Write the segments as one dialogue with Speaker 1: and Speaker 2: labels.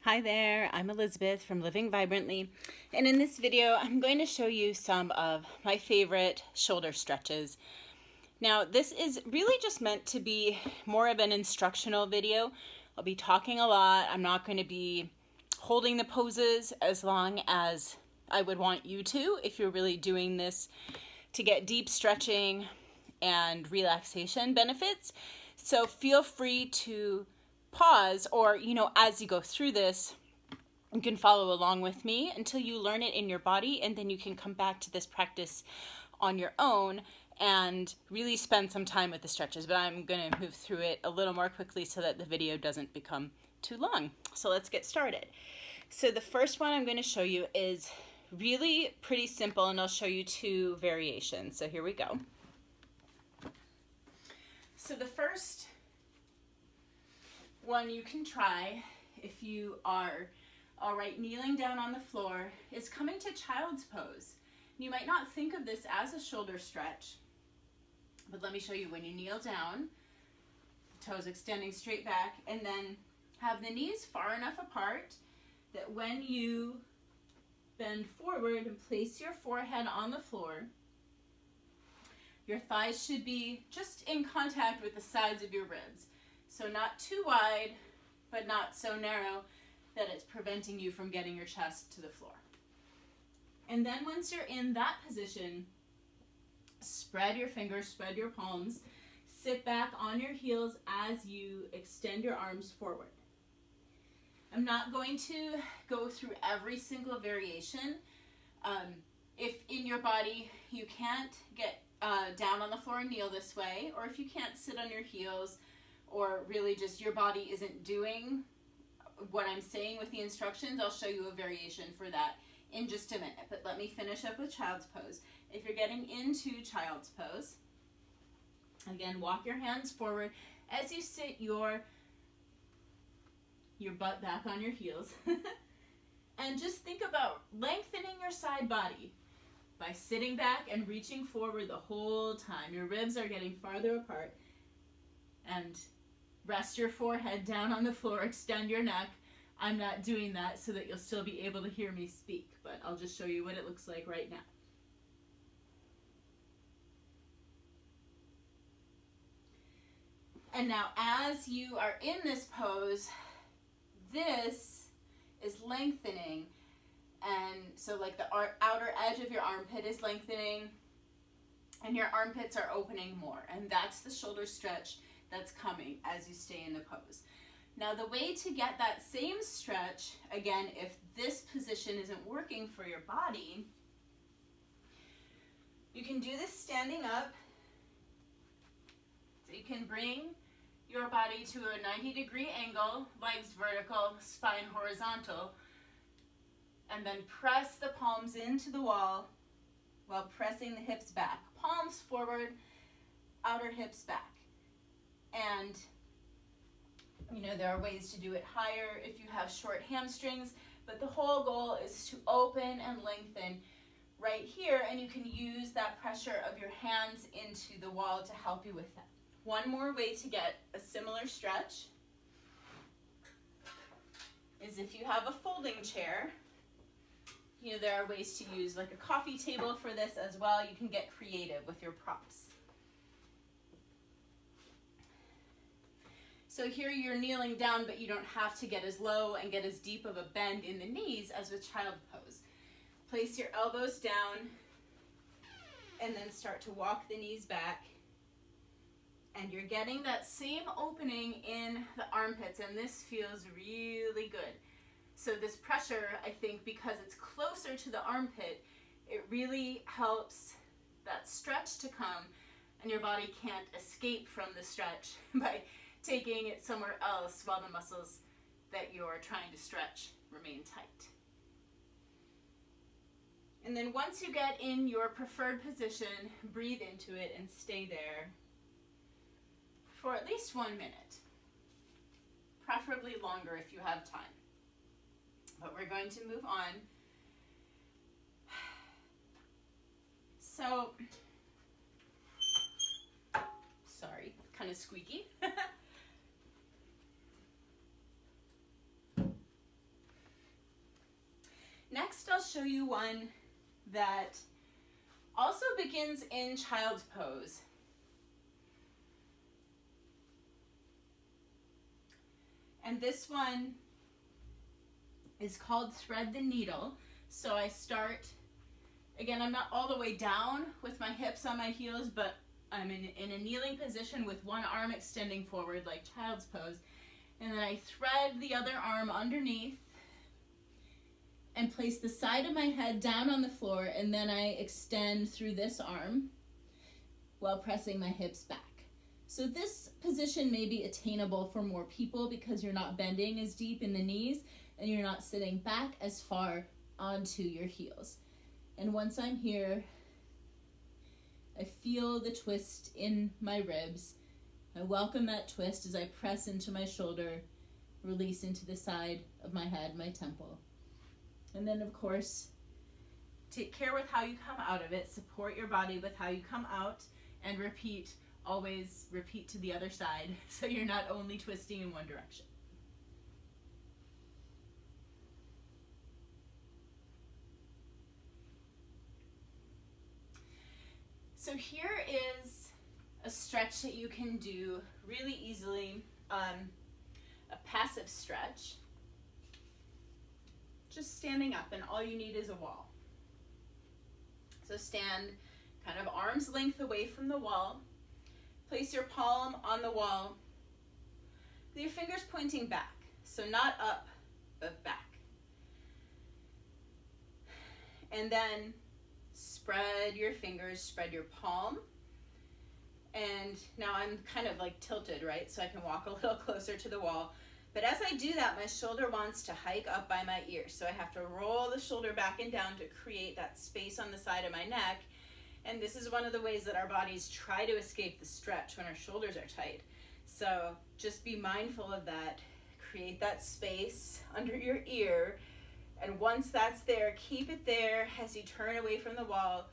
Speaker 1: Hi there, I'm Elizabeth from Living Vibrantly, and in this video I'm going to show you some of my favorite shoulder stretches. Now this is really just meant to be more of an instructional video. I'll be talking a lot. I'm not going to be holding the poses as long as I would want you to if you're really doing this to get deep stretching and relaxation benefits. So feel free to pause, or as you go through this, you can follow along with me until you learn it in your body, and then you can come back to this practice on your own and really spend some time with the stretches. But I'm going to move through it a little more quickly so that the video doesn't become too long. So let's get started. So the first one I'm going to show you is really pretty simple, and I'll show you two variations. So here we go. So the first one you can try if you are all right kneeling down on the floor is coming to child's pose. You might not think of this as a shoulder stretch, but let me show you. When you kneel down, toes extending straight back, and then have the knees far enough apart that when you bend forward and place your forehead on the floor, your thighs should be just in contact with the sides of your ribs. So not too wide, but not so narrow that it's preventing you from getting your chest to the floor. And then once you're in that position, spread your fingers, spread your palms, sit back on your heels as you extend your arms forward. I'm not going to go through every single variation. If in your body you can't get down on the floor and kneel this way, or if you can't sit on your heels, or really just your body isn't doing what I'm saying with the instructions, I'll show you a variation for that in just a minute. But let me finish up with child's pose. If you're getting into child's pose, again, walk your hands forward as you sit your butt back on your heels. And just think about lengthening your side body by sitting back and reaching forward the whole time. Your ribs are getting farther apart. And rest your forehead down on the floor, extend your neck. I'm not doing that so that you'll still be able to hear me speak, but I'll just show you what it looks like right now. And now as you are in this pose, this is lengthening. And so like the outer edge of your armpit is lengthening and your armpits are opening more. And that's the shoulder stretch that's coming as you stay in the pose. Now the way to get that same stretch, again, if this position isn't working for your body, you can do this standing up. So you can bring your body to a 90-degree angle, legs vertical, spine horizontal, and then press the palms into the wall while pressing the hips back. Palms forward, outer hips back. And there are ways to do it higher if you have short hamstrings, but the whole goal is to open and lengthen right here, and you can use that pressure of your hands into the wall to help you with that. One more way to get a similar stretch is if you have a folding chair. There are ways to use like a coffee table for this as well. You can get creative with your props. So here you're kneeling down, but you don't have to get as low and get as deep of a bend in the knees as with child pose. Place your elbows down and then start to walk the knees back. And you're getting that same opening in the armpits, and this feels really good. So this pressure, I think, because it's closer to the armpit, it really helps that stretch to come, and your body can't escape from the stretch by taking it somewhere else while the muscles that you're trying to stretch remain tight. And then once you get in your preferred position, breathe into it and stay there for at least 1 minute, preferably longer if you have time. But we're going to move on. So, sorry, kind of squeaky. I'll show you one that also begins in child's pose. And this one is called Thread the Needle. So I start, again, I'm not all the way down with my hips on my heels, but I'm in a kneeling position with one arm extending forward like child's pose. And then I thread the other arm underneath and place the side of my head down on the floor, and then I extend through this arm while pressing my hips back. So this position may be attainable for more people because you're not bending as deep in the knees and you're not sitting back as far onto your heels. And once I'm here, I feel the twist in my ribs. I welcome that twist as I press into my shoulder, release into the side of my head, my temple. And then, of course, take care with how you come out of it. Support your body with how you come out, and repeat. Always repeat to the other side so you're not only twisting in one direction. So here is a stretch that you can do really easily, a passive stretch. Just standing up, and all you need is a wall. So stand kind of arm's length away from the wall. Place your palm on the wall with your fingers pointing back. So not up, but back. And then spread your fingers, spread your palm. And now I'm kind of like tilted, right? So I can walk a little closer to the wall. But as I do that, my shoulder wants to hike up by my ear. So I have to roll the shoulder back and down to create that space on the side of my neck. And this is one of the ways that our bodies try to escape the stretch when our shoulders are tight. So just be mindful of that. Create that space under your ear. And once that's there, keep it there as you turn away from the wall.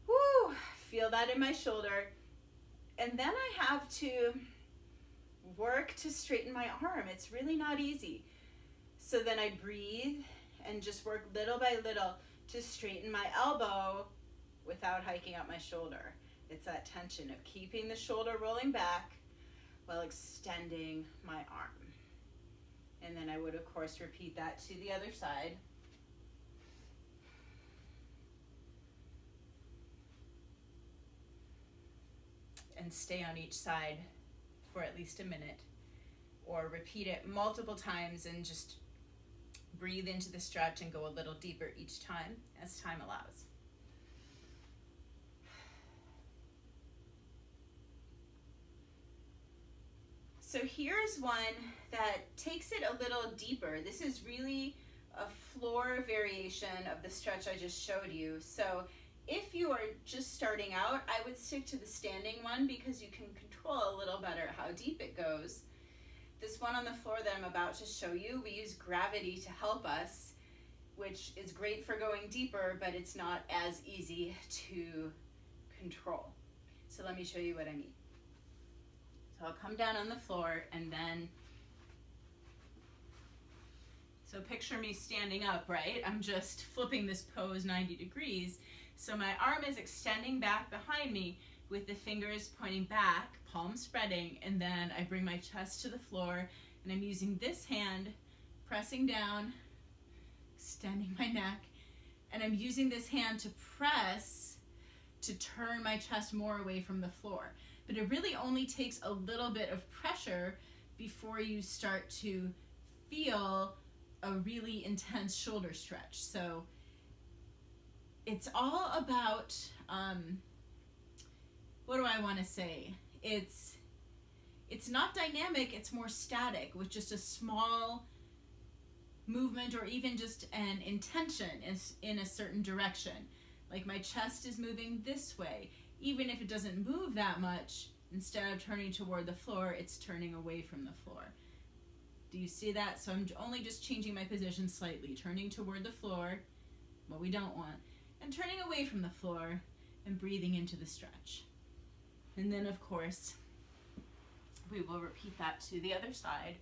Speaker 1: Woo! Feel that in my shoulder. And then I have to work to straighten my arm. It's really not easy. So then I breathe and just work little by little to straighten my elbow without hiking up my shoulder. It's that tension of keeping the shoulder rolling back while extending my arm. And then I would, of course, repeat that to the other side. And stay on each side for at least a minute, or repeat it multiple times and just breathe into the stretch and go a little deeper each time as time allows. So here's one that takes it a little deeper. This is really a floor variation of the stretch I just showed you. So if you are just starting out, I would stick to the standing one because you can control a little better how deep it goes. This one on the floor that I'm about to show you, we use gravity to help us, which is great for going deeper, but it's not as easy to control. So let me show you what I mean. So I'll come down on the floor, and then, so picture me standing up, right? I'm just flipping this pose 90 degrees. So my arm is extending back behind me with the fingers pointing back, palm spreading, and then I bring my chest to the floor, and I'm using this hand, pressing down, extending my neck, and I'm using this hand to press to turn my chest more away from the floor. But it really only takes a little bit of pressure before you start to feel a really intense shoulder stretch. So it's all about, what do I want to say? It's not dynamic, it's more static with just a small movement or even just an intention in a certain direction. Like my chest is moving this way. Even if it doesn't move that much, instead of turning toward the floor, it's turning away from the floor. Do you see that? So I'm only just changing my position slightly, turning toward the floor, what we don't want, and turning away from the floor and breathing into the stretch. And then, of course, we will repeat that to the other side.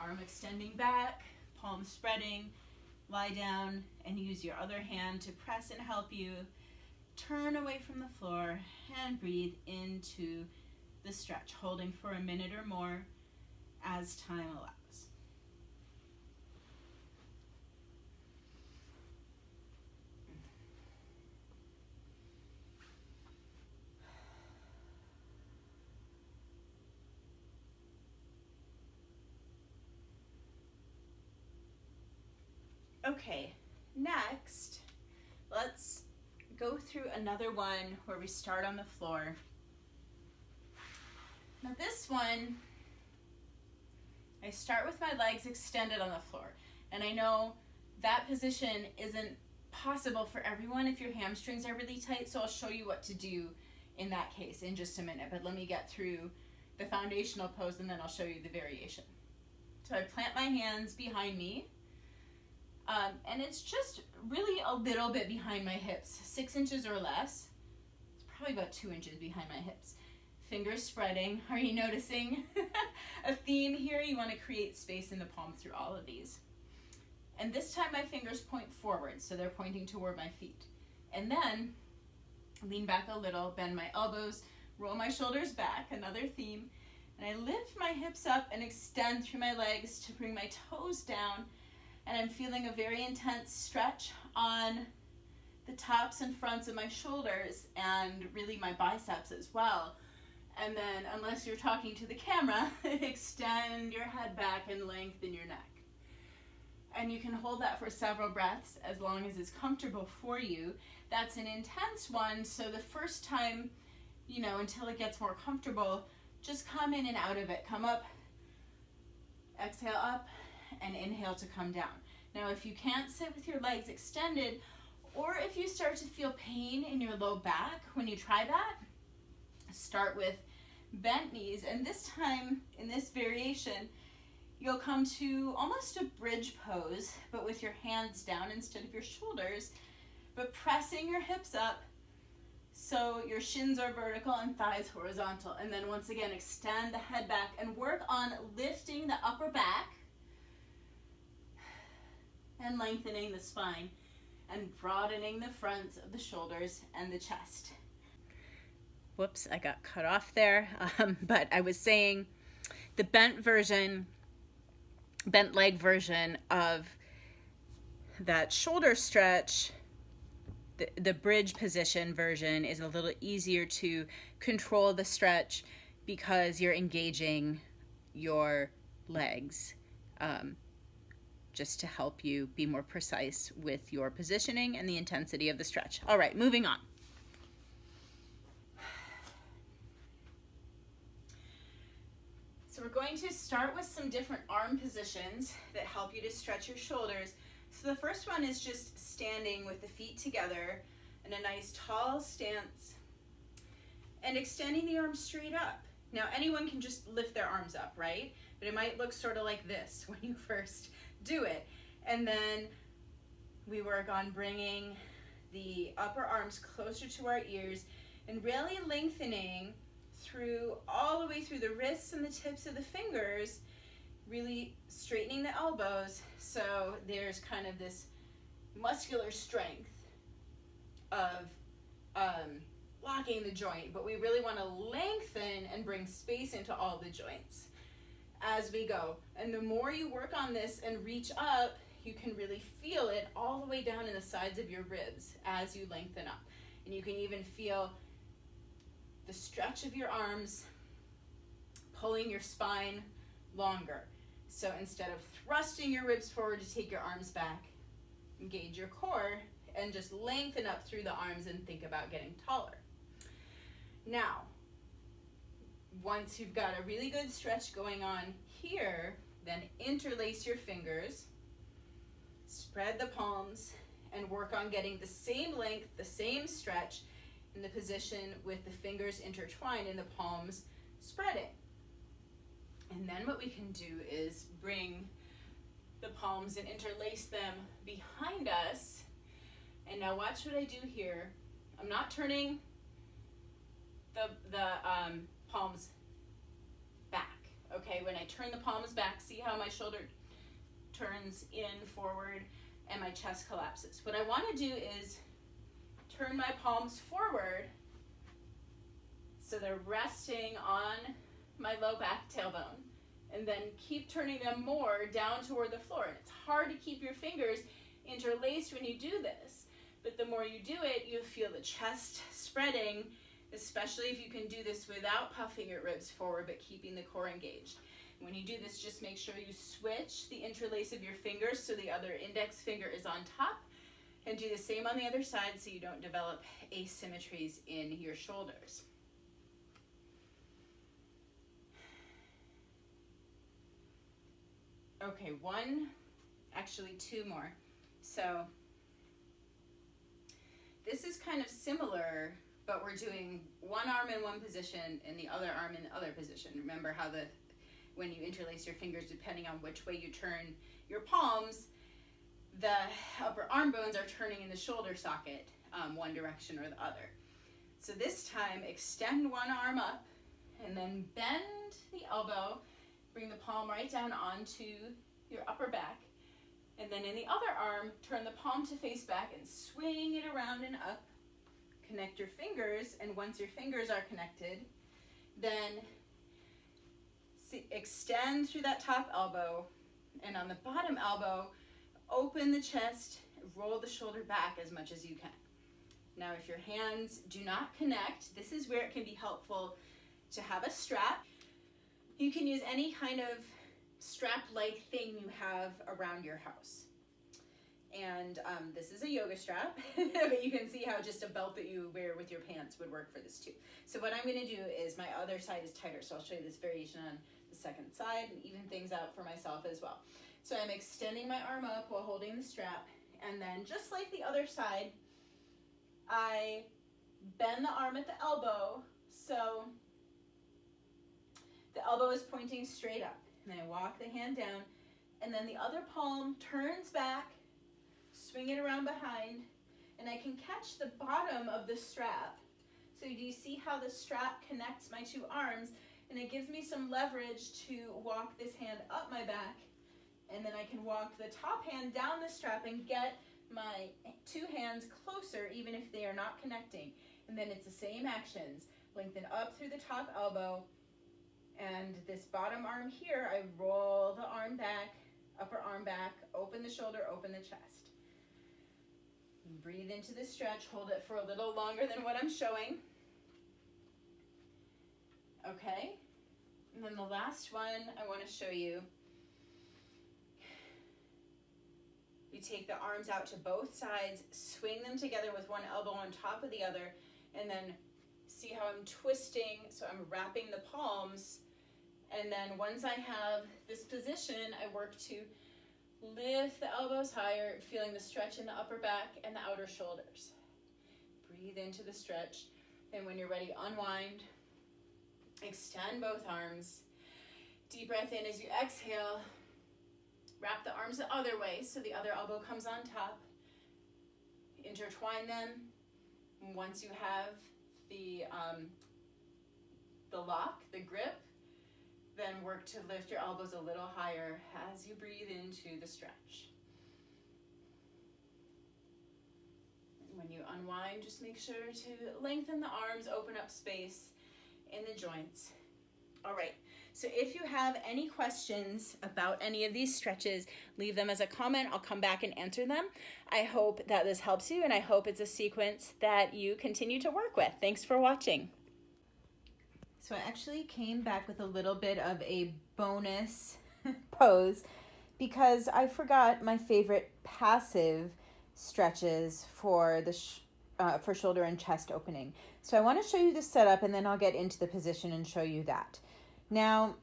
Speaker 1: Arm extending back, palms spreading. Lie down and use your other hand to press and help you turn away from the floor and breathe into the stretch, holding for a minute or more as time allows. Okay, next, let's go through another one where we start on the floor. Now this one, I start with my legs extended on the floor. And I know that position isn't possible for everyone if your hamstrings are really tight, so I'll show you what to do in that case in just a minute. But let me get through the foundational pose and then I'll show you the variation. So I plant my hands behind me. And it's just really a little bit behind my hips, 6 inches or less. It's probably about 2 inches behind my hips. Fingers spreading. Are you noticing a theme here? You want to create space in the palm through all of these. And this time my fingers point forward, so they're pointing toward my feet. And then lean back a little, bend my elbows, roll my shoulders back, another theme. And I lift my hips up and extend through my legs to bring my toes down. And I'm feeling a very intense stretch on the tops and fronts of my shoulders and really my biceps as well. And then, unless you're talking to the camera, extend your head back and lengthen your neck. And you can hold that for several breaths as long as it's comfortable for you. That's an intense one, so the first time, until it gets more comfortable, just come in and out of it. Come up, exhale up, and inhale to come down. Now, if you can't sit with your legs extended, or if you start to feel pain in your low back when you try that, start with bent knees. And this time, in this variation, you'll come to almost a bridge pose, but with your hands down instead of your shoulders, but pressing your hips up so your shins are vertical and thighs horizontal. And then once again, extend the head back and work on lifting the upper back and lengthening the spine and broadening the fronts of the shoulders and the chest. Whoops, I got cut off there. But I was saying the bent leg version of that shoulder stretch, the bridge position version is a little easier to control the stretch because you're engaging your legs. Just to help you be more precise with your positioning and the intensity of the stretch. All right, moving on. So we're going to start with some different arm positions that help you to stretch your shoulders. So the first one is just standing with the feet together in a nice tall stance and extending the arms straight up. Now anyone can just lift their arms up, right? But it might look sort of like this when you first do it. And then we work on bringing the upper arms closer to our ears and really lengthening through all the way through the wrists and the tips of the fingers, really straightening the elbows so there's kind of this muscular strength of locking the joint, but we really want to lengthen and bring space into all the joints as we go. And the more you work on this and reach up, you can really feel it all the way down in the sides of your ribs as you lengthen up. And you can even feel the stretch of your arms pulling your spine longer. So instead of thrusting your ribs forward to take your arms back, engage your core and just lengthen up through the arms and think about getting taller. Now, once you've got a really good stretch going on here, then interlace your fingers, spread the palms, and work on getting the same length, the same stretch in the position with the fingers intertwined and the palms spreading. And then what we can do is bring the palms and interlace them behind us. And now watch what I do here. I'm not turning the palms back. Okay, when I turn the palms back, see how my shoulder turns in forward and my chest collapses. What I want to do is turn my palms forward so they're resting on my low back tailbone, and then keep turning them more down toward the floor. And it's hard to keep your fingers interlaced when you do this, but the more you do it, you'll feel the chest spreading, especially if you can do this without puffing your ribs forward but keeping the core engaged. When you do this, just make sure you switch the interlace of your fingers so the other index finger is on top, and do the same on the other side so you don't develop asymmetries in your shoulders. Okay, actually two more. So this is kind of similar, but we're doing one arm in one position and the other arm in the other position. Remember how when you interlace your fingers, depending on which way you turn your palms, the upper arm bones are turning in the shoulder socket, one direction or the other. So this time, extend one arm up and then bend the elbow. Bring the palm right down onto your upper back. And then in the other arm, turn the palm to face back and swing it around and up. Connect your fingers, and once your fingers are connected, then extend through that top elbow, and on the bottom elbow, open the chest, roll the shoulder back as much as you can. Now, if your hands do not connect, this is where it can be helpful to have a strap. You can use any kind of strap-like thing you have around your house. And this is a yoga strap, but you can see how just a belt that you wear with your pants would work for this too. So what I'm gonna do is my other side is tighter, so I'll show you this variation on the second side and even things out for myself as well. So I'm extending my arm up while holding the strap, and then just like the other side, I bend the arm at the elbow, so the elbow is pointing straight up. And I walk the hand down, and then the other palm turns back, swing it around behind, and I can catch the bottom of the strap. So do you see how the strap connects my two arms, and it gives me some leverage to walk this hand up my back, and then I can walk the top hand down the strap and get my two hands closer even if they are not connecting. And then it's the same actions. Lengthen up through the top elbow, and this bottom arm here, I roll the arm back, upper arm back, open the shoulder, open the chest. Breathe into the stretch, hold it for a little longer than what I'm showing. Okay, and then the last one I want to show you. You take the arms out to both sides, swing them together with one elbow on top of the other, and then see how I'm twisting, so I'm wrapping the palms. And then once I have this position, I work to lift the elbows higher, feeling the stretch in the upper back and the outer shoulders. Breathe into the stretch. And when you're ready, unwind. Extend both arms. Deep breath in as you exhale. Wrap the arms the other way so the other elbow comes on top. Intertwine them. And once you have the lock, the grip, then work to lift your elbows a little higher as you breathe into the stretch. And when you unwind, just make sure to lengthen the arms, open up space in the joints. All right, so if you have any questions about any of these stretches, leave them as a comment. I'll come back and answer them. I hope that this helps you, and I hope it's a sequence that you continue to work with. Thanks for watching. So I actually came back with a little bit of a bonus pose because I forgot my favorite passive stretches for the for shoulder and chest opening. So I want to show you the setup, and then I'll get into the position and show you that. Now,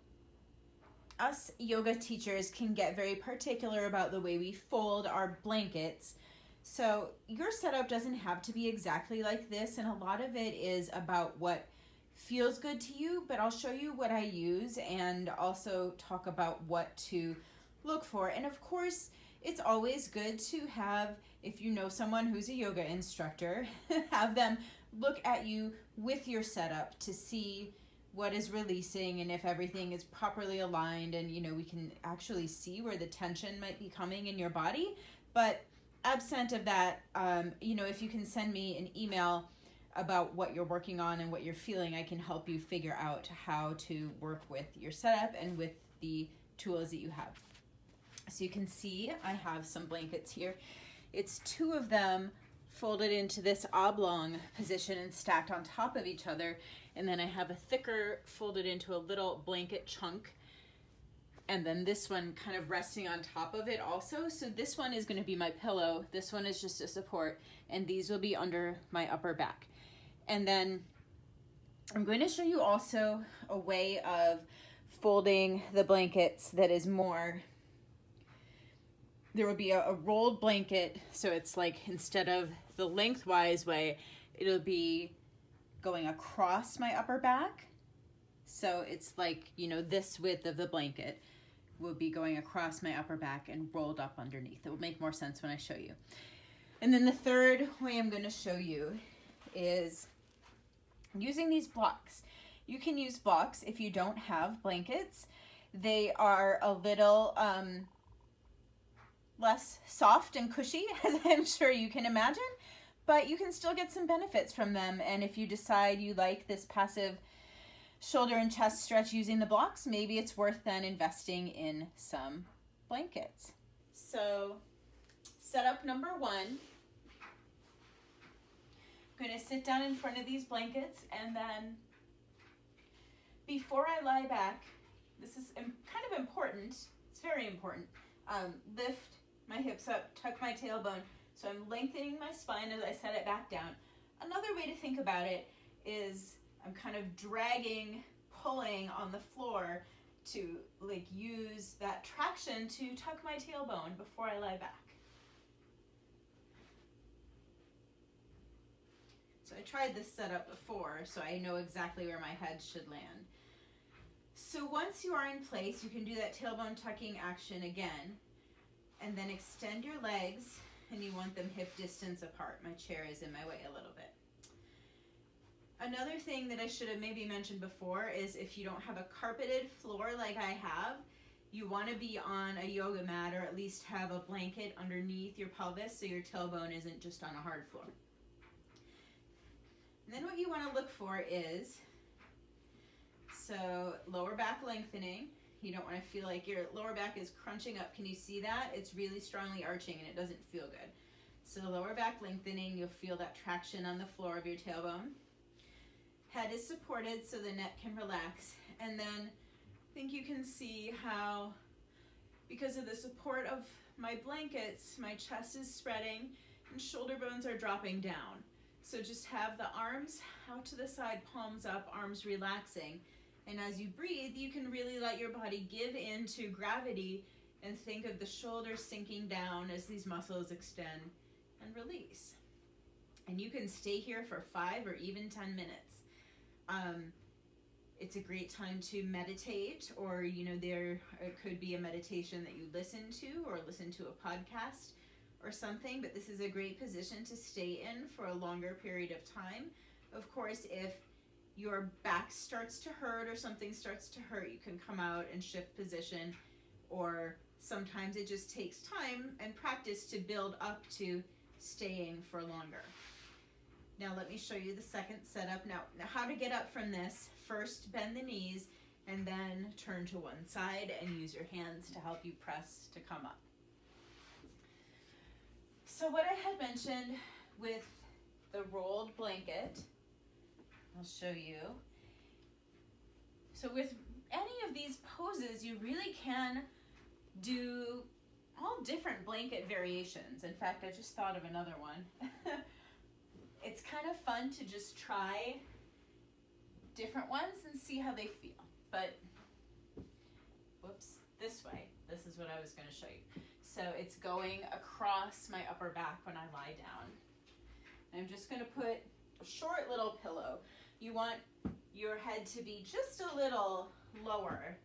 Speaker 1: us yoga teachers can get very particular about the way we fold our blankets. So your setup doesn't have to be exactly like this, and a lot of it is about what feels good to you, but I'll show you what I use and also talk about what to look for. And of course, it's always good to have, if you know someone who's a yoga instructor, have them look at you with your setup to see what is releasing and if everything is properly aligned, and we can actually see where the tension might be coming in your body. But absent of that, if you can send me an email about what you're working on and what you're feeling, I can help you figure out how to work with your setup and with the tools that you have. So you can see I have some blankets here. It's 2 of them folded into this oblong position and stacked on top of each other. And then I have a thicker folded into a little blanket chunk. And then this one kind of resting on top of it also. So this one is going to be my pillow. This one is just a support. And these will be under my upper back. And then I'm going to show you also a way of folding the blankets that is more, there will be a rolled blanket. So it's like, instead of the lengthwise way, it'll be going across my upper back. So it's like, this width of the blanket will be going across my upper back and rolled up underneath. It will make more sense when I show you. And then the third way I'm going to show you is using these blocks. You can use blocks if you don't have blankets. They are a little less soft and cushy, as I'm sure you can imagine, but you can still get some benefits from them. And if you decide you like this passive shoulder and chest stretch using the blocks, maybe it's worth then investing in some blankets. So setup number 1, I'm going to sit down in front of these blankets, and then before I lie back, this is kind of important, it's very important, lift my hips up, tuck my tailbone, so I'm lengthening my spine as I set it back down. Another way to think about it is I'm kind of dragging, pulling on the floor to use that traction to tuck my tailbone before I lie back. So I tried this setup before, so I know exactly where my head should land. So once you are in place, you can do that tailbone tucking action again, and then extend your legs, and you want them hip distance apart. My chair is in my way a little bit. Another thing that I should have maybe mentioned before is if you don't have a carpeted floor like I have, you want to be on a yoga mat, or at least have a blanket underneath your pelvis so your tailbone isn't just on a hard floor. And then what you want to look for is, so lower back lengthening. You don't want to feel like your lower back is crunching up. Can you see that? It's really strongly arching and it doesn't feel good. So lower back lengthening, you'll feel that traction on the floor of your tailbone. Head is supported so the neck can relax. And then I think you can see how, because of the support of my blankets, my chest is spreading and shoulder bones are dropping down. So just have the arms out to the side, palms up, arms relaxing. And as you breathe, you can really let your body give into gravity and think of the shoulders sinking down as these muscles extend and release. And you can stay here for 5 or even 10 minutes. It's a great time to meditate, or there could be a meditation that you listen to, or listen to a podcast or something, but this is a great position to stay in for a longer period of time. Of course, if your back starts to hurt or something starts to hurt, you can come out and shift position, or sometimes it just takes time and practice to build up to staying for longer. Now let me show you the second setup. Now how to get up from this. First, bend the knees and then turn to one side and use your hands to help you press to come up. So what I had mentioned with the rolled blanket, I'll show you. So with any of these poses, you really can do all different blanket variations. In fact, I just thought of another one. It's kind of fun to just try different ones and see how they feel. But, whoops, this way. This is what I was going to show you. So it's going across my upper back when I lie down. I'm just going to put a short little pillow. You want your head to be just a little lower.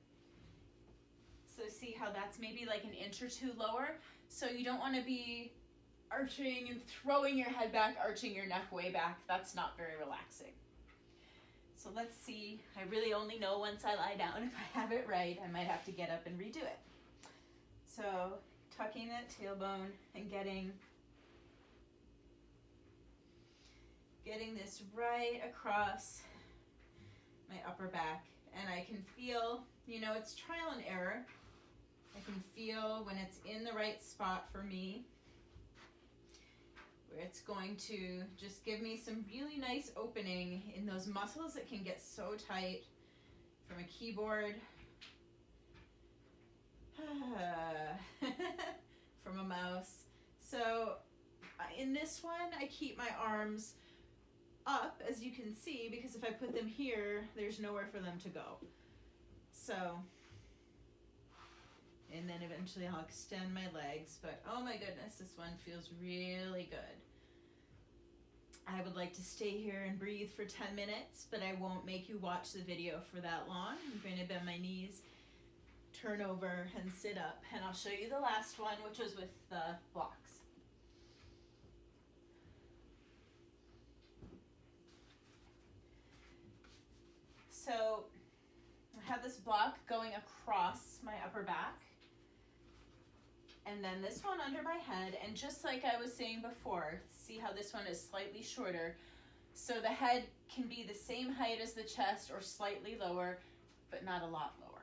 Speaker 1: So see how that's maybe like 1 inch or 2 lower. So you don't want to be arching and throwing your head back, arching your neck way back. That's not very relaxing. So let's see. I really only know once I lie down if I have it right. I might have to get up and redo it. So tucking that tailbone and getting this right across my upper back. And I can feel, you know, it's trial and error. I can feel when it's in the right spot for me, where it's going to just give me some really nice opening in those muscles that can get so tight from a keyboard, from a mouse. So in this one, I keep my arms up, as you can see, because if I put them here, there's nowhere for them to go. So, and then eventually I'll extend my legs, but oh my goodness, this one feels really good. I would like to stay here and breathe for 10 minutes, but I won't make you watch the video for that long. I'm going to bend my knees, turn over, and sit up, and I'll show you the last one, which was with the blocks. So I have this block going across my upper back, and then this one under my head, and just like I was saying before, see how this one is slightly shorter, so the head can be the same height as the chest or slightly lower, but not a lot lower.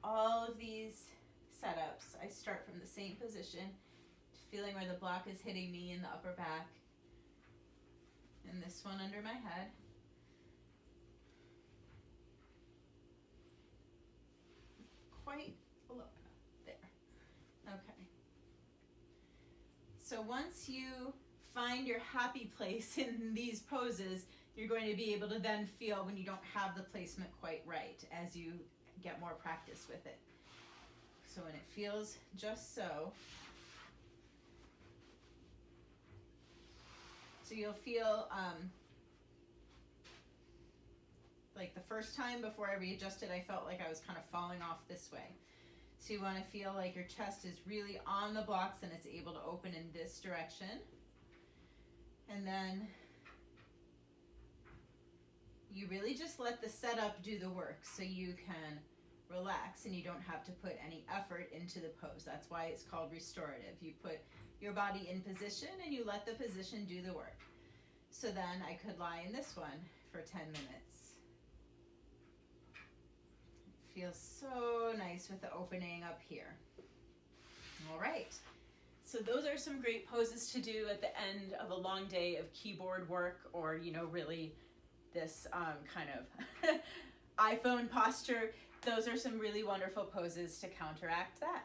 Speaker 1: All of these setups, I start from the same position, feeling where the block is hitting me in the upper back, and this one under my head. Quite low enough. There. Okay. So once you find your happy place in these poses, you're going to be able to then feel when you don't have the placement quite right as you get more practice with it. So when it feels just so, you'll feel like the first time before I readjusted, I felt like I was kind of falling off this way. So you want to feel like your chest is really on the blocks and it's able to open in this direction. And then you really just let the setup do the work so you can relax and you don't have to put any effort into the pose. That's why it's called restorative. You put your body in position and you let the position do the work. So then I could lie in this one for 10 minutes. It feels so nice with the opening up here. All right. So those are some great poses to do at the end of a long day of keyboard work, or, you know, really this kind of iPhone posture. Those are some really wonderful poses to counteract that.